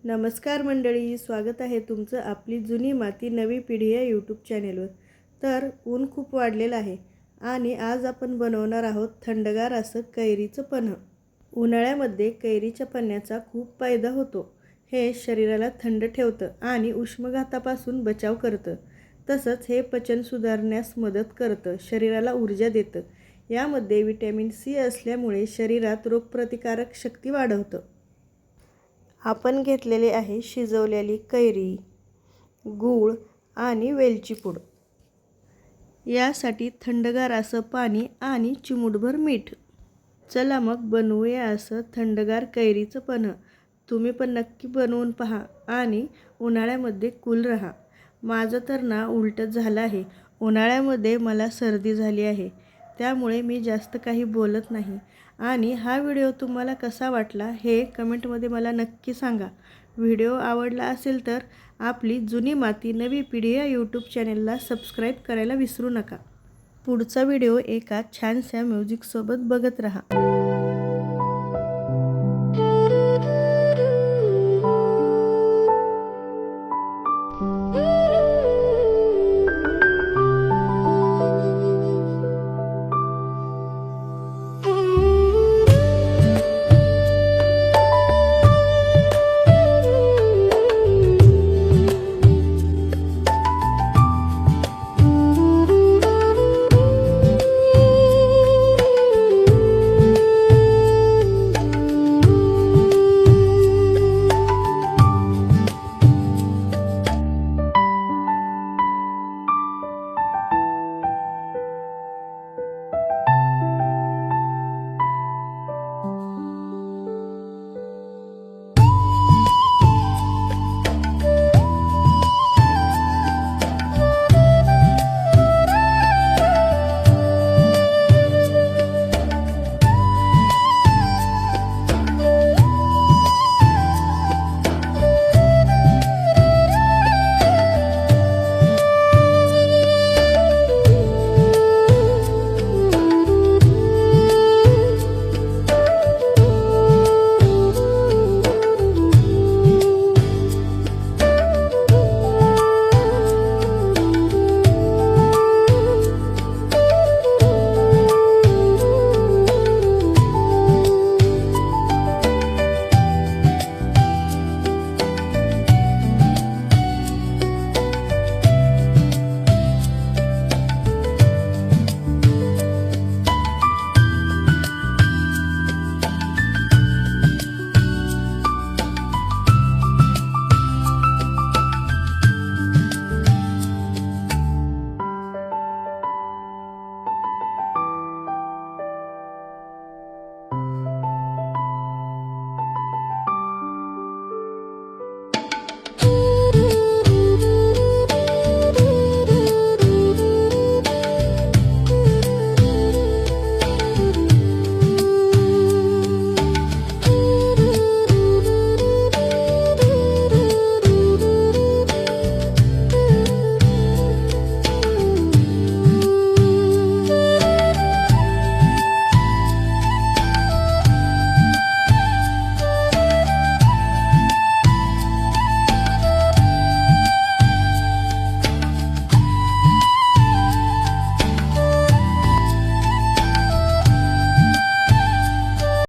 नमस्कार मंडळी, स्वागत आहे तुमचं आपली जुनी माती नवी पिढी या यूट्यूब चॅनेलवर। तर ऊन खूप वाढलेलं आहे आणि आज आपण बनवणार आहोत थंडगार असं कैरीचं पन्ह। उन्हाळ्यामध्ये कैरीच्या पन्ह्याचा खूप फायदा होतो। हे शरीराला थंड ठेवतं आणि उष्माघातापासून बचाव करतं। तसंच हे पचन सुधारण्यास मदत करतं, शरीराला ऊर्जा देतं। यामध्ये व्हिटॅमिन सी असल्यामुळे शरीरात रोगप्रतिकारक शक्ती वाढवतं। आपण घेतलेले आहे शिजवलेली कैरी, गूळ आणि वेलची पूड। यासाठी थंडगार असं पाणी आणि चिमूटभर मीठ। चला मग बनवूया असं थंडगार कैरीचं पन्ह। तुम्ही पण नक्की बनवून पहा आणि उन्हाळ्यामध्ये कूल रहा। माझं तर ना उलटच झालं आहे। उन्हाळ्यामध्ये मला सर्दी झाली आहे, त्यामुळे मी जास्त काही बोलत नाही। आणि हा व्हिडिओ तुम्हाला कसा वाटला हे कमेंटमध्ये मला नक्की सांगा। व्हिडिओ आवडला असेल तर आपली जुनी माती नवी पिढी या यूट्यूब चॅनेलला सबस्क्राईब करायला विसरू नका। पुढचा व्हिडिओ एका छानशा म्युझिकसोबत बघत रहा।